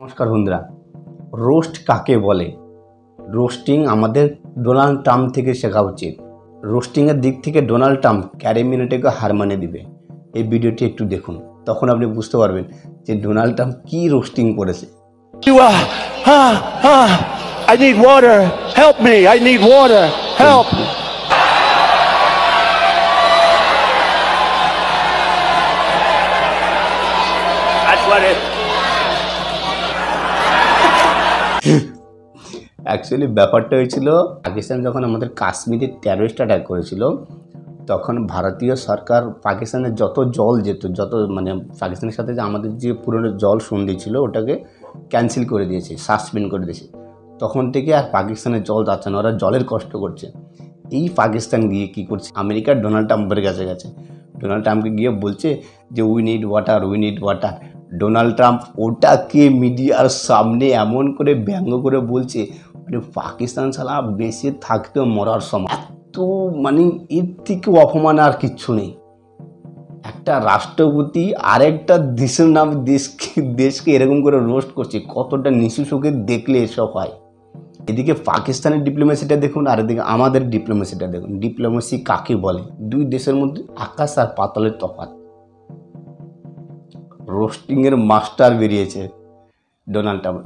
নমস্কার বন্ধুরা, রোস্ট কাকে বলে? রোস্টিং আমাদের ডোনাল্ড ট্রাম্প থেকে শেখা উচিত। রোস্টিংয়ের দিক থেকে ডোনাল্ড ট্রাম্প ক্যারি মিনেটেকে হার মানে দিবে। এই ভিডিওটি একটু দেখুন, তখন আপনি বুঝতে পারবেন যে ডোনাল্ড ট্রাম্প কী রোস্টিং করেছে। I need water. Help me. I need water. Help. That's what it. Actually ব্যাপারটা হয়েছিল, পাকিস্তান যখন আমাদের কাশ্মীরে টেররিস্ট অ্যাটাক করেছিল, তখন ভারতীয় সরকার পাকিস্তানের যত জল যেত, পাকিস্তানের সাথে যে আমাদের যে পুরনো জল সন্ধি ছিল ওটাকে ক্যান্সেল করে দিয়েছে, সাসপেন্ড করে দিয়েছে। তখন থেকে আর পাকিস্তানের জল যাচ্ছে না, ওরা জলের কষ্ট করছে। এই পাকিস্তান গিয়ে কী করছে, আমেরিকার ডোনাল্ড ট্রাম্পের কাছে গেছে। ডোনাল্ড ট্রাম্পকে গিয়ে বলছে যে we need water. Donald Trump ওটাকে মিডিয়ার সামনে এমন করে ব্যঙ্গ করে বলছে, পাকিস্তান ছাড়া বেঁচে থাকতেও মরার সময়। এত এর থেকে অপমান আর কিচ্ছু নেই। একটা রাষ্ট্রপতি আরেকটা দেশের নাম দেশকে এরকম করে রোস্ট করছে, কতটা নিচু চোখে দেখলে এসব হয়। এদিকে পাকিস্তানের ডিপ্লোমেসিটা দেখুন, আর এদিকে আমাদের ডিপ্লোমেসিটা দেখুন। ডিপ্লোমেসি কাকে বলে? দুই দেশের মধ্যে আকাশ আর পাতালের তফাৎ। রোস্টিংয়ের মাস্টার বেরিয়েছে ডোনাল্ড ট্রাম্প।